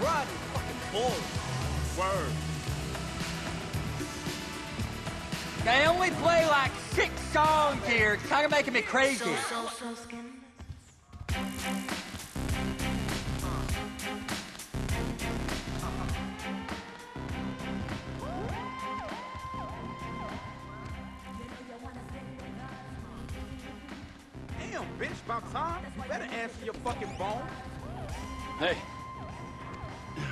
Rod is fucking bull. Word. They only play like 6 songs here. It's kind of making me crazy. Damn, bitch, about time. You better answer your fucking phone. Hey,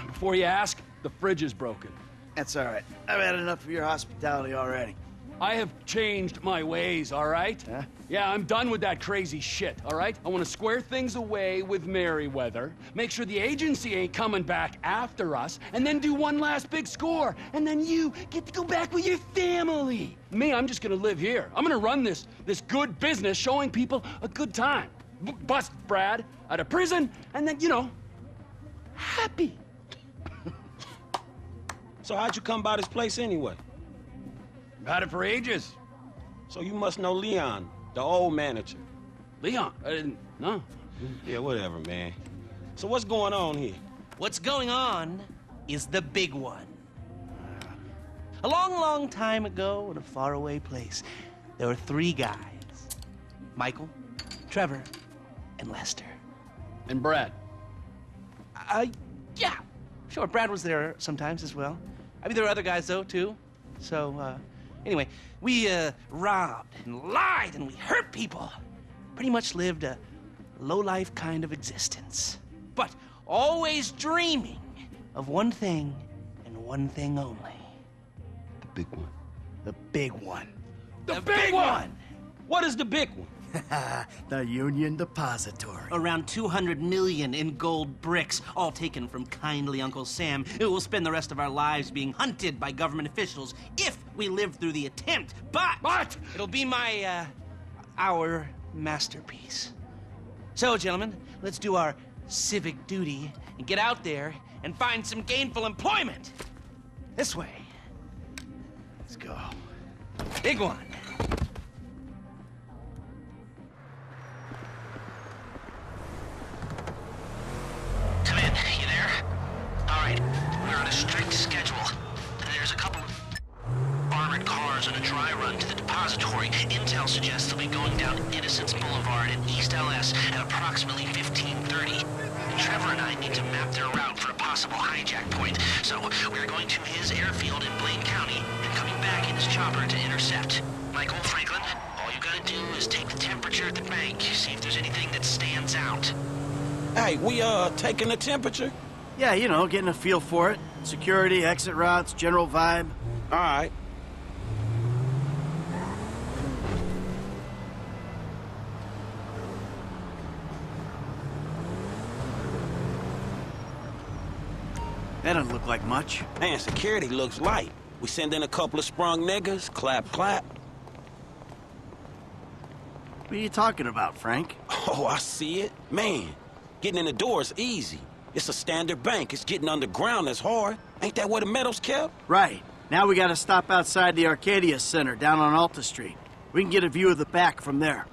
before you ask, the fridge is broken. That's all right. I've had enough of your hospitality already. I have changed my ways, all right? Huh? Yeah, I'm done with that crazy shit, all right? I want to square things away with Merryweather, make sure the agency ain't coming back after us, and then do one last big score, and then you get to go back with your family. Me, I'm just gonna live here. I'm gonna run this good business showing people a good time. Bust Brad out of prison, and then, you know, happy. So how'd you come by this place anyway? I've had it for ages. So you must know Leon, the old manager. Leon, I didn't know. Yeah, whatever, man. So what's going on here? What's going on is the big one. A long, long time ago in a faraway place, there were 3 guys. Michael, Trevor, and Lester. And Brad. Yeah, sure, Brad was there sometimes as well. I mean, there were other guys, though, too. So, anyway, we, robbed and lied and we hurt people. Pretty much lived a low-life kind of existence. But always dreaming of one thing and one thing only. The big one. The big one. The big one! What is the big one? The Union Depository. Around 200 million in gold bricks, all taken from kindly Uncle Sam, who will spend the rest of our lives being hunted by government officials if we live through the attempt. But it'll be our masterpiece. So, gentlemen, let's do our civic duty and get out there and find some gainful employment. This way. Let's go. Big one. Come in. You there? All right. We're on a strict schedule. There's a couple armored cars on a dry run to the depository. Intel suggests they'll be going down Innocence Boulevard in East LS at approximately 15:30. Trevor and I need to map their route for a possible hijack point, so we're going to his airfield in Blaine County and coming back in his chopper to intercept. Michael, Franklin, all you gotta do is take the temperature at the bank, see if there's anything that stands out. Hey, we, taking the temperature? Yeah, you know, getting a feel for it. Security, exit routes, general vibe. All right. That doesn't look like much. Man, security looks light. We send in a couple of sprung niggas, clap, clap. What are you talking about, Frank? Oh, I see it. Man, getting in the door is easy. It's a standard bank. It's getting underground that's hard. Ain't that where the metal's kept? Right. Now we gotta stop outside the Arcadia Center down on Alta Street. We can get a view of the back from there.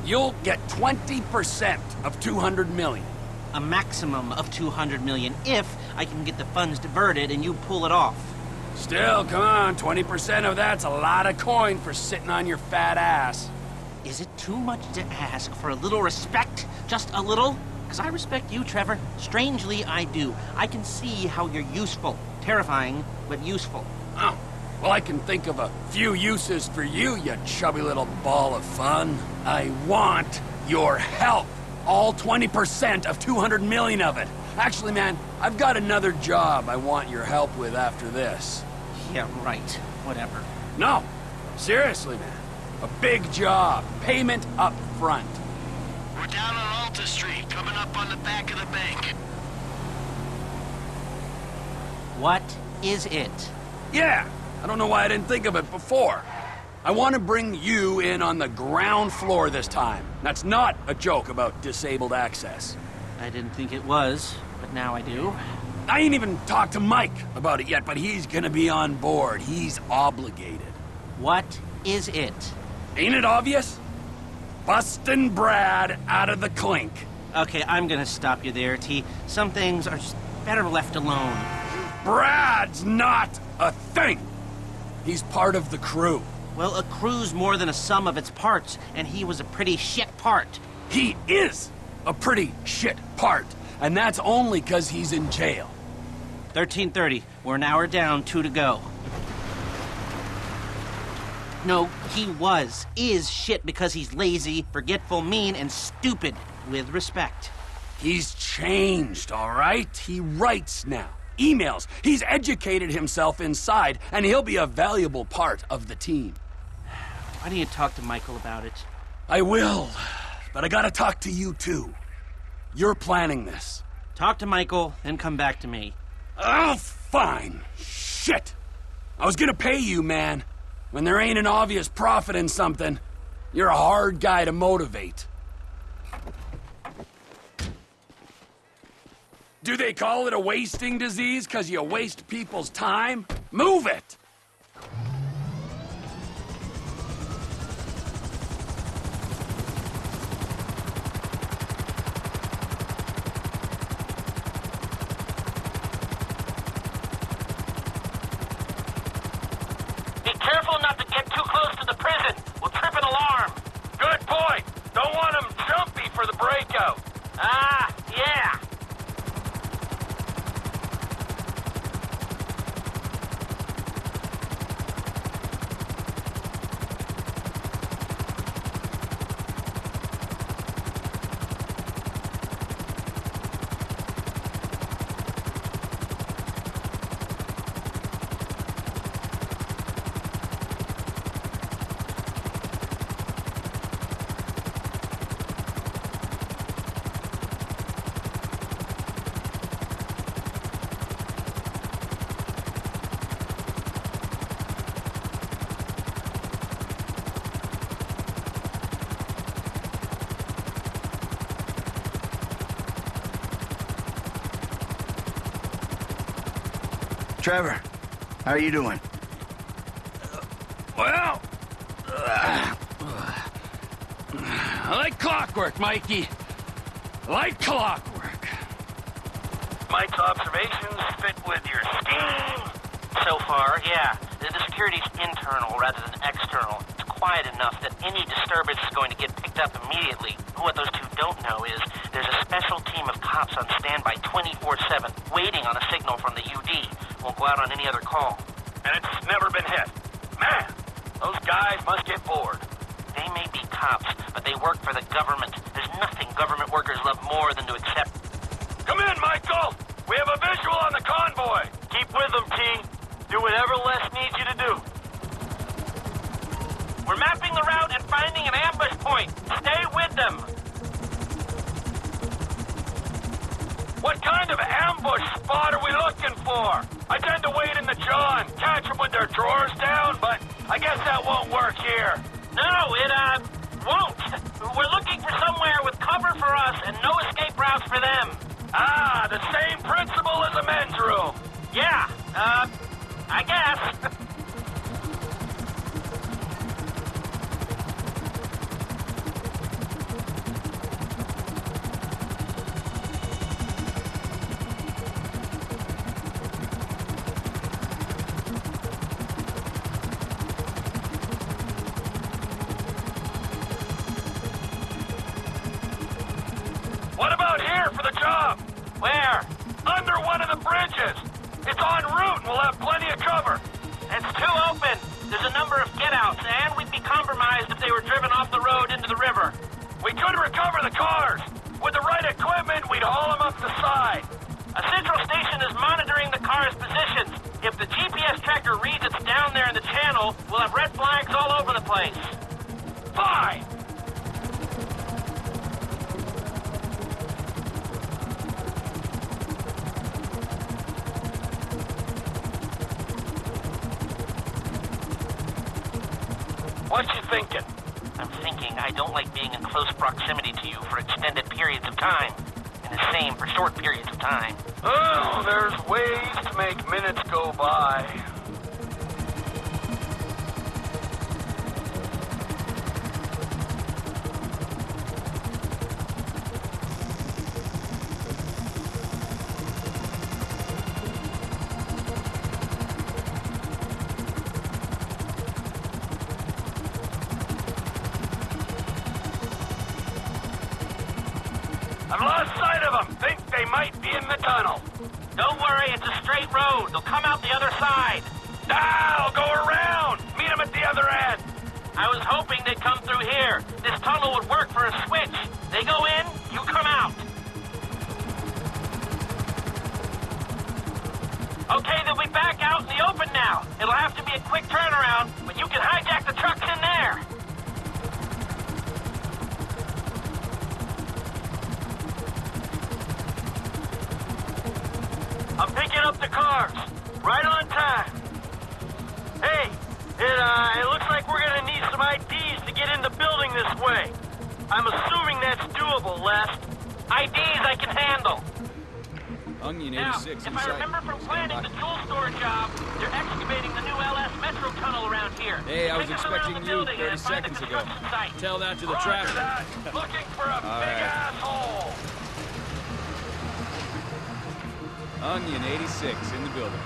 You'll get 20% of 200 million. A maximum of 200 million if I can get the funds diverted and you pull it off. Still, come on, 20% of that's a lot of coin for sitting on your fat ass. Is it too much to ask for a little respect? Just a little? Because I respect you, Trevor. Strangely, I do. I can see how you're useful. Terrifying, but useful. Oh, well, I can think of a few uses for you, you chubby little ball of fun. I want your help. All 20% of 200 million of it. Actually, man, I've got another job I want your help with after this. Yeah, right. Whatever. No, seriously, man. A big job. Payment up front. We're down on Alta Street, coming up on the back of the bank. What is it? Yeah, I don't know why I didn't think of it before. I want to bring you in on the ground floor this time. That's not a joke about disabled access. I didn't think it was, but now I do. I ain't even talked to Mike about it yet, but he's gonna be on board. He's obligated. What is it? Ain't it obvious? Bustin' Brad out of the clink. Okay, I'm gonna stop you there, T. Some things are just better left alone. Brad's not a thing. He's part of the crew. Well, a crew's more than a sum of its parts, and he was a pretty shit part. He is a pretty shit part, and that's only 'cause he's in jail. 13:30. We're an hour down, 2 to go. No, he is shit because he's lazy, forgetful, mean, and stupid. With respect. He's changed, all right? He writes now. Emails. He's educated himself inside, and he'll be a valuable part of the team. Why don't you talk to Michael about it? I will, but I gotta talk to you too. You're planning this. Talk to Michael, then come back to me. Oh, fine. Shit. I was gonna pay you, man. When there ain't an obvious profit in something, you're a hard guy to motivate. Do they call it a wasting disease 'cause you waste people's time? Move it! Be careful not to get too close to the prison. We'll trip an alarm. Good point. Don't want them jumpy for the breakout. Ah, yeah. Trevor, how are you doing? Well, I like clockwork, Mikey. I like clockwork. Mike's observations fit with your scheme. So far, yeah. The security's internal rather than external. It's quiet enough that any disturbance is going to get picked up immediately. What those two don't know is there's a special team of cops on standby 24/7, waiting on a signal from the UD. Won't go out on any other call. And it's never been hit. Man, those guys must get bored. They may be cops, but they work for the government. There's nothing government workers love more than to accept. Come in, Michael. We have a visual on the convoy. Keep with them, T. Do whatever Les needs you to do. We're mapping the route and finding an ambush point. Stay with them. What kind of ambush spot are we looking for? I tend to wait in the jaw and catch them with their drawers down, but I guess that won't work here. No, it, won't. We're looking for somewhere with cover for us and no escape routes for them. Ah, the same principle as a men's room. Yeah, I guess. What about here for the job? Where? Under one of the bridges. It's en route and we'll have plenty of cover. It's too open. There's a number of get-outs, and we'd be compromised if they were driven off the road into the river. We could recover the cars. With the right equipment, we'd haul them up the side. A central station is monitoring the car's positions. If the GPS tracker reads it's down there in the channel, we'll have red flags all over the place. Fine. thinking? I'm thinking I don't like being in close proximity to you for extended periods of time. And the same for short periods of time. Oh, there's ways to make minutes go by. I've lost sight of them. Think they might be in the tunnel. Don't worry, it's a straight road. They'll come out the other side. I'll go around. Meet them at the other end. I was hoping they'd come through here. This tunnel would work for a switch. They go in, you come out. Okay, they'll be back out in the open now. It'll have to be a quick turnaround, but you can hijack the trucks in there. I'm picking up the cars. Right on time. Hey, it looks like we're gonna need some IDs to get in the building this way. I'm assuming that's doable, Les. IDs I can handle. Onion Now, 86 if inside. I remember from planning the tool store job, they're excavating the new LS Metro tunnel around here. Hey, I was Take us around expecting the you building 30 and find the seconds ago. construction site. Tell that to the Roger traffic. that. Looking for a big asshole. Onion 86 in the building.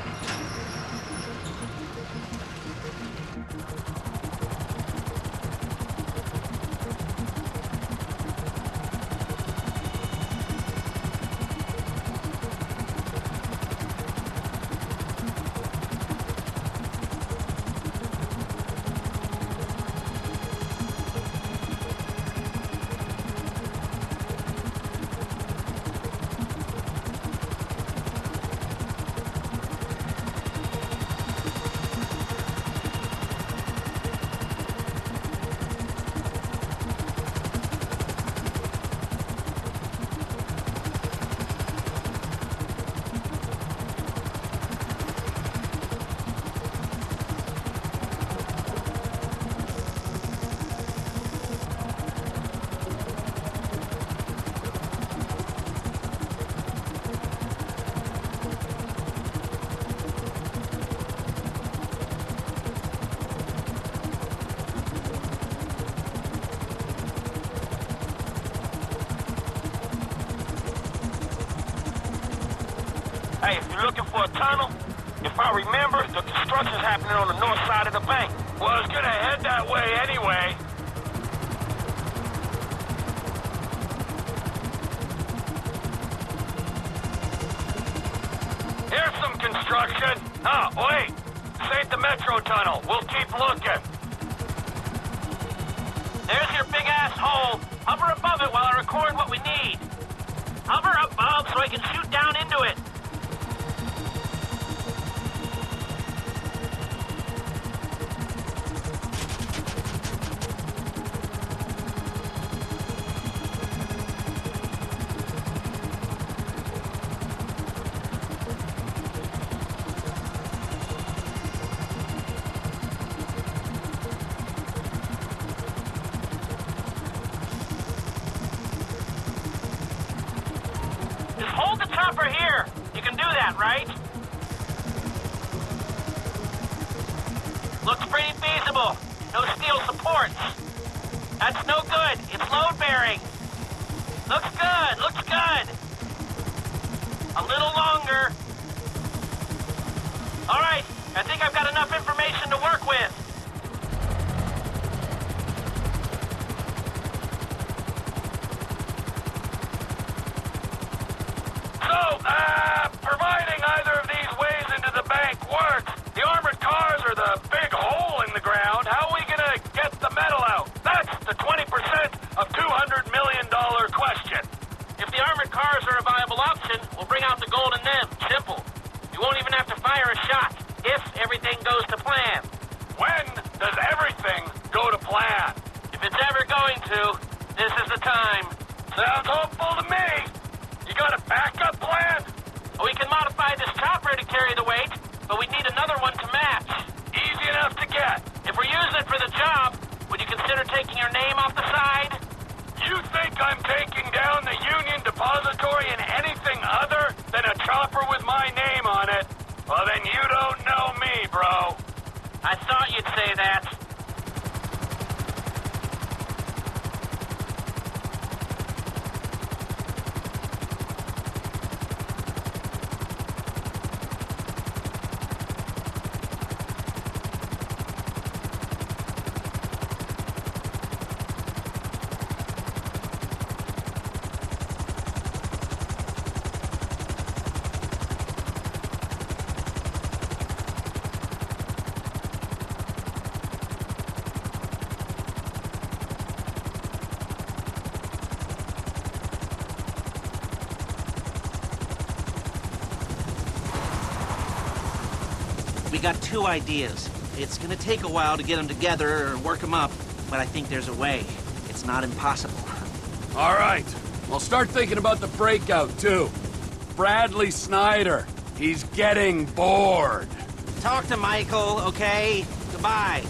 Hey, if you're looking for a tunnel, if I remember, the construction's happening on the north side of the bank. Well, I was gonna head that way anyway. Here's some construction. Oh, wait. This ain't the Metro tunnel. We'll keep looking. There's your big-ass hole. Hover above it while I record what we need. Hover above so I can shoot down into it. Just hold the chopper here. You can do that, right? Looks pretty feasible. No steel supports. That's no good. It's load bearing. Looks good. Looks good. A little longer. All right. I think I've got enough information to work with. So, providing either of these ways into the bank works, the armored cars are the big hole in the ground, how are we gonna get the metal out? That's the 20% of $200 million question. If the armored cars are a viable option, we'll bring out the gold in them. Simple. You won't even have to fire a shot if everything goes to plan. When does everything go to plan? If it's ever going to, this is the time. Sounds hopeful to me. You got a backup plan? We can modify this chopper to carry the weight, but we need another one to match. Easy enough to get. If we're using it for the job, would you consider taking your name off the side? You think I'm taking down the Union Depository in anything other than a chopper with my name on it? Well, then you don't know me, bro. I thought you'd say that. We got two ideas. It's gonna take a while to get them together or work them up, but I think there's a way. It's not impossible. All right. I'll start thinking about the breakout, too. Bradley Snyder. He's getting bored. Talk to Michael, okay? Goodbye.